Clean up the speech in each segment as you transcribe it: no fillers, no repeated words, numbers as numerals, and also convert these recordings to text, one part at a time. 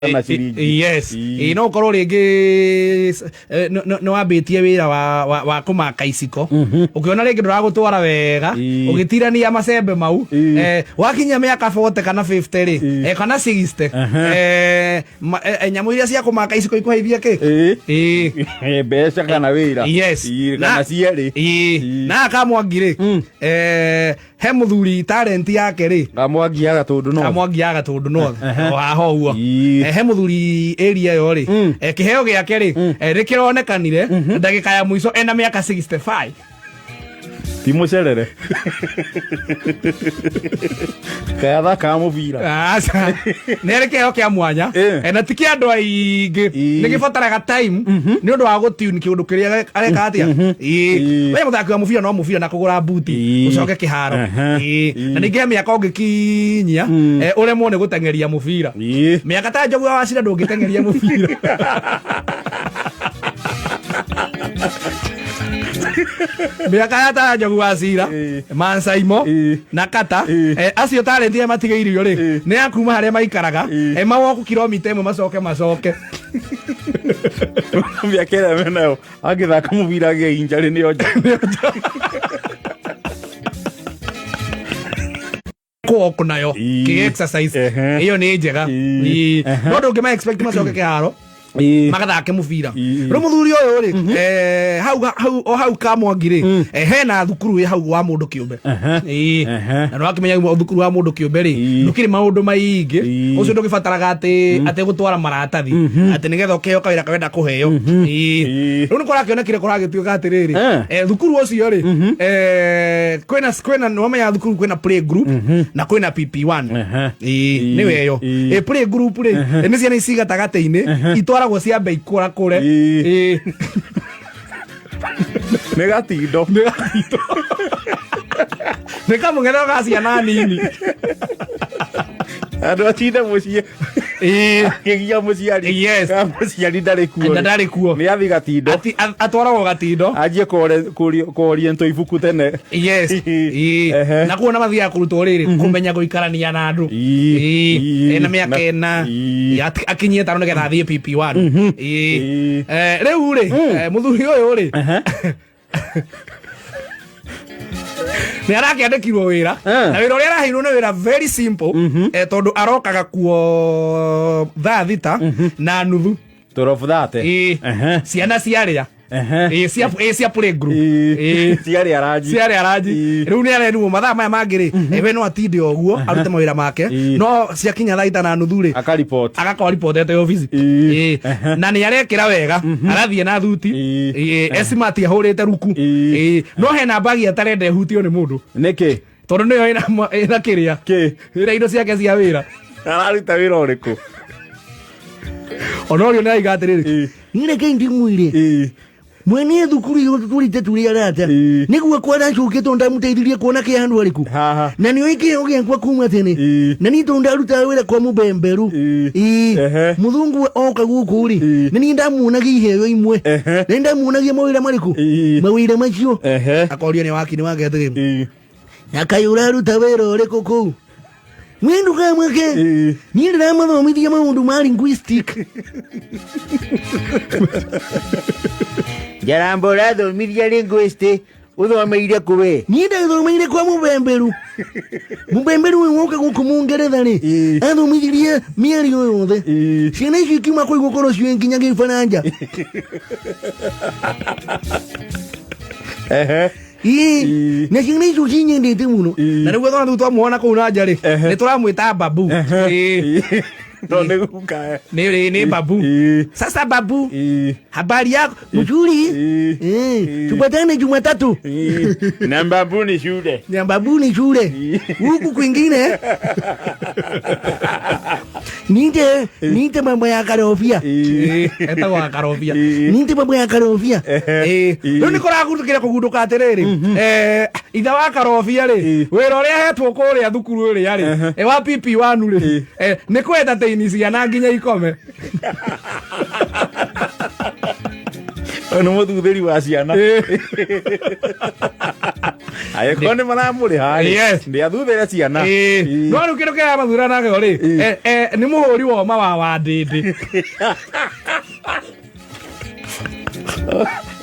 Yes. No korwo ringi no ambitie wira wa kumaka iciko. Ukiona ringi nduragutwara wega, ugitirania macembe mau. Wakinya miaka 40 kana 50 ri, kana 60. Nyamu iria cia kumaka iciko ikuheithia ki? Mbeca kana wira. Yes. Kana cieri. Na Kamwangi ri. He muthuri talent yake ri. Kamwangi ya Gatundu no. Kamwangi ya Gatundu no. Waho uo. He muthuri area yo ri. Kiheo giake ri. Rikironekanire ndagika ya mwiso ena miaka 65. Timo cerere. Kaya kamuvira. Asa. Nere kiheo kia mwanya. Na tiki andu aingi. Nigibataraga time ni undu wa gutune kiundu kiria areka atia. We muthaki wa muvira no muvira na kugura buti. Ucoke kiharo. Na ningi miaka ungikinyia uremwo ni gutengeria muvira. Miaka ta Njogu wa Wachira ndungitengeria muvira. Miaka ya ta Njogu wa Wachira Mansaimo na Kata acio talent ya matigeirio ri ni akuma haria maikaraga mawoku kilomita 1 macoke miaka mena agithaka muvira ge injari ni oja ko kunayo ki exercise iyo ni njega no ndungima expect macoke kiharo magathake muvira ro muthuri uyu ri hau Kamwangi ri hena thukuru hau wa mundu kiumbe na no akimenya thukuru wa mundu kiumbe ri ndukiri maundu maingi ucio ndugibataraga ati gutwara maratathi ati nigetha ukeo kawira kawenda kuheo ru nikora kionekire kuragituika atiriri thukuru ucio ri kwena no menya thukuru kwena play group na kwena PP1 ni weyo play group ri ni ciana iciga tagate-ini itwaragwo ciambe ikura kure negatindo nikamungena gaciana nini andu atinda mucie kigia muciari muciari ndari kuo ni athi Gatindo atwaragwo Gatindo ajie koria nto ibuku tene na kuona mathia kurutwo riri kumenya guikarania na andu na miaka ena akinyie tano nigetha athie PP1 riu ri muthuri uyu ri ni arakiandikirwo wira na wira uria araheirwo ni wira very simple tondu arokaga kuo thaa thita na nuthu torofu thate ciana ciaria cia play group ciari araji riu ni arenwo mathaa maya mangiri we no atinde oguo arute mawira make no ciakinya thaa thita na nuthu ri agakorwo ripotete office na ni arekira wega arathie na thuti esmart ahurite ruku no hena bagi atarende ehutio ni mundu niki tondu niyo ina kiria ira indo ciake cia wira araruta wira uriku onorio ni aigatiriri nire kendi mwire mwene thukuru yo turite turi arata niguo kwara ncuke tonda muteithirie kuona ki handu ariku na ni oike oge kwa kuma tene na ni tonda ruta wira kwa mubemberu muthungu oka guku ri ni ndamunagia iheo imwe ni ndamunagia mawira mariku mawira macio akoria ni waki ni wagetire akayura ruta wira uriku ku mwendu kamweke ni ndamathomithia maundu ma linguistic Jarambora thomithia linguistic uthomeire kuwe ni ndathomeire kwa mubemberu mubemberu woka guku Mungeretha ri athomithirie mĩario yothe ciana icio kiuma kũ igũkorwo cio nginya Gĩbaranja na ciana icio cinyendete muno na nĩguo thona twamuona kũu na nja ri nĩ tũramwĩta Babu no nigukae ni Babu sasa Babu habari yako mzuri tupatane Jumatatu na Babu ni shule huku kwingine nite mambo ya karofia eta wa karofia nite mambo ya karofia no nikora gutukira kugunduka atiriri itha wa karofia ri wira uria hetwo kuria thukuru ri ari wa PP1 ri ni kwenda teini ciana nginya ikome no muthuthiri wa ciana Aye kone maramuri hari. Ndi athuthere ciana. No ru kiro kia mathura nake ori. Ni muhuri wa ma wa ndindi.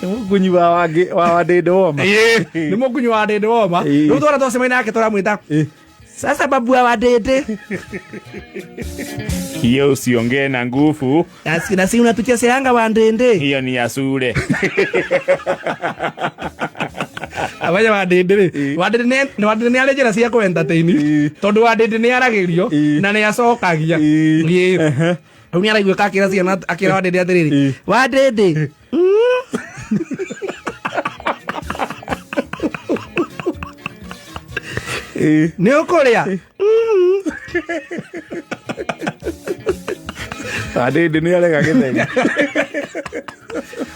Mugunyi wa ndindi woma. Ni mugunyi wa ndindi woma. Ru tora to sema nake tora mwita. Sasa babu wa ndindi. Hiyo usiongee na nguvu. Na si unatuchezea Yanga wa ndindi. Hiyo ni ya shule. Abaya wadindiri wadindiri alejera cia ko entertain tondu wadindiri ni aragirio na ni acokagia ni uni araigwe kakira ciana akira wadindiri atiriri wadindiri ni ukuria wadindiri ni arega githenya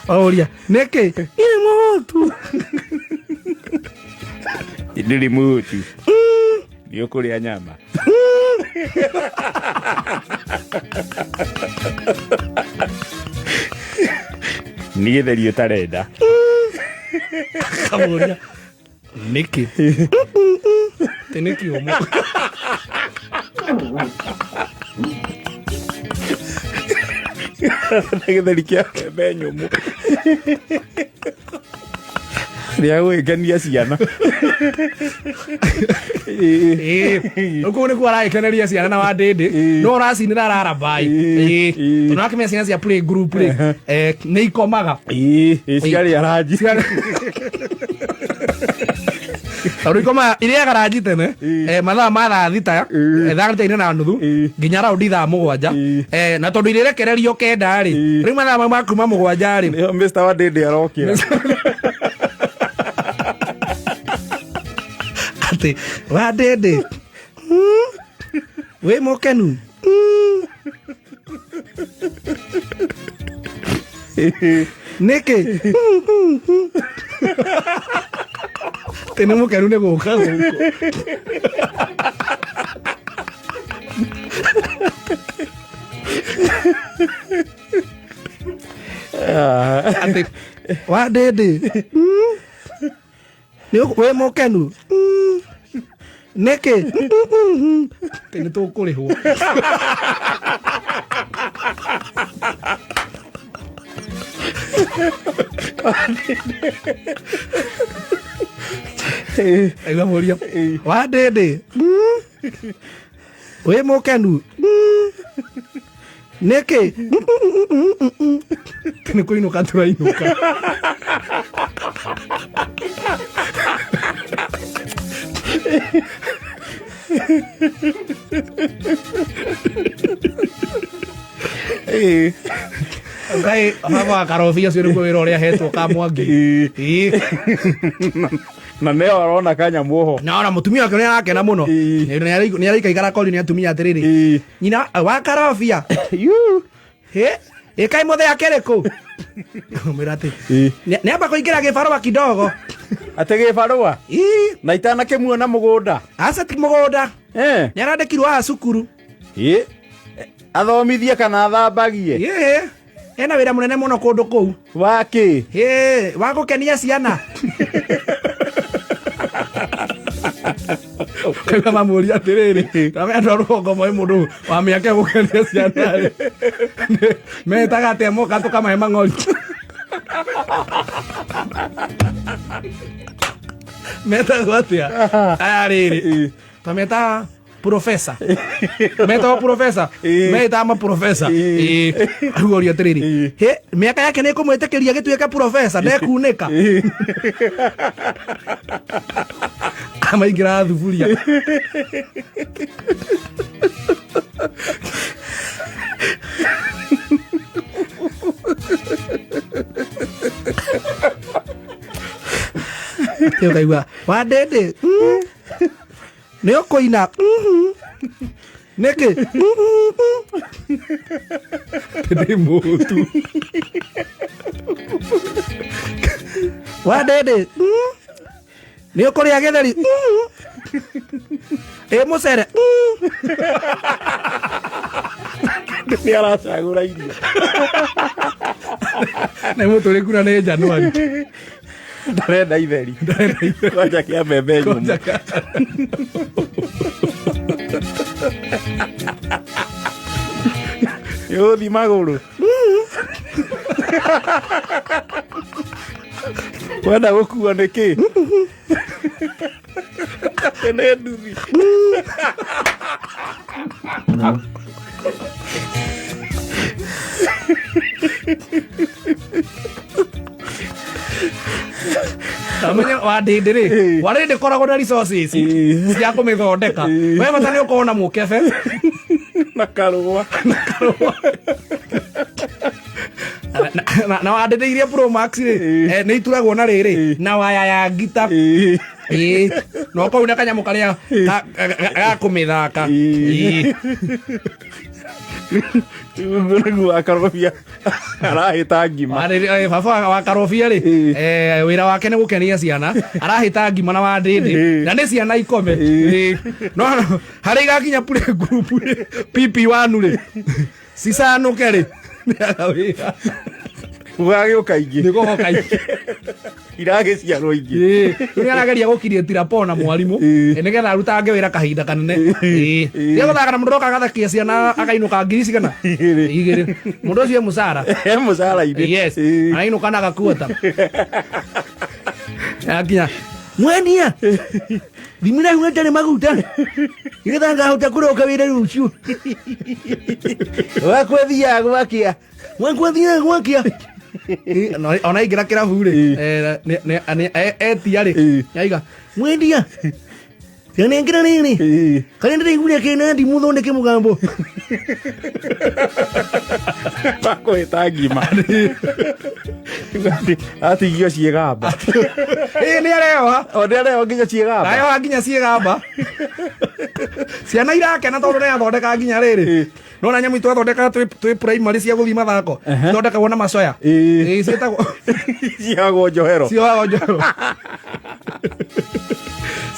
oria niki ine motu ndiri mutu ndio kuria nyama ni githeri utarenda kamuria niki teniki omo githeri kia benyumu ria gwikenia ciana uko ni kwa raikeneria ciana na wadindi no racinira rarabai tunakimenya ciana cia play group ni ikomaga ciari araji Arikoma iria garaji tene mathaa ma thita thagita na nuthu nginya raundi thaa mugwanja na tondu irekererio kenda ri ri mathaa ma kuma mugwanja ri Mr. Wadindi arokira ati Wadindi we mokenu niki tene mokenu ne guka guko ati Wadindi ni we mokenu niki tene tukurihwo aiwa moria Wadindi we mokenu niki tene kuinuka turainuka Ngai hava karofia cio niguo wira uria hetwo ka Mwangi na neo arona kanya muoho na ona mutumia wake ni arakena muno ni araika igara koli ni atumia atiriri nyina wa karofia kai mothe akeriku mirate ni amba kuingira gibarua kidogo ate gibarua na itana kimuona mugunda asa ti mugunda ni arandikirwo a cukuru athomithie kana athambagie ena wira munene muno kundu kou waki wa gukenia ciana kama mamuria atiriri kama andu rugongo moi mundu wa miaka gukenia ciana metaga temo katu kama mang'ori meta gwatia ariri tameta profesa meta profesa meta ama profesa agoria atiriri miaka yake ni kumwitikiria gituike profesa ndekuneka kama ingira thufuria yo kaigua Wadindi ni ukuina niki ndi mutu Wadindi ni ukuria githeri mucere ni aracagura irio na mutu ri kuna ni Januari ndarenda itheri kwanja kia mbembe nyumu yuthi maguru kwenda gukua niki ene nduthi Amenya wadinde ri warinde koragwo na resources cia kumithondeka we matani ukorwo na mukebe na karua na wadinde iria Pro Max ri ni ituragwo na riri na waya ya ngita no ko una kanyamu karia ga kumithaka Ngu wa karofia arahita ngima baba wa karofia ri wira wake ni gukenia ciana arahita ngima na wadindi na ni ciana ikome no hari gakinya pure group PP1 ri cicanuke ri ugagio kaingi niko kaingi irage ciarwo ingi ni arageria gukiria tirapona mwalimu nigetha arutange wira kahinda kanene ria guthaka na mundu roka gathakia ciana akainuka ngirisi kana igiri mundu ucio musara ini yes ainuka na gakuota akinya mwendia dimina huetane maguta nigetha ngahota kuroka wira rucio wakwethia gwakia ona ingira kirabu ri etia ri yaiga mwendia ciana ngira nini kana ndiraiguria kina ndi muthondeke mugambo bakwita ngima atigio ciegamba ni arewa onere nginya ciegamba ayo nginya ciegamba ciana irakena tondu ni athondeka nginya riri nona nyamu twathondeka twi primary cia guthii mathako thondeka wona macoya cietagwo ciagwo njohero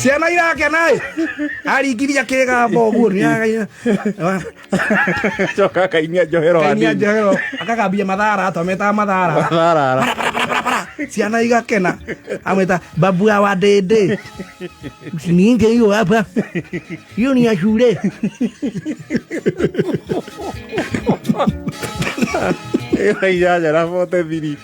ciana irakena aringiria kigambo guo ni coka kainia njohero akagambia mathara atometa mathara ciana igakena amwita babu wa dede ninge hiyo hapa hiyo ni ya shule ya ya la foto thiri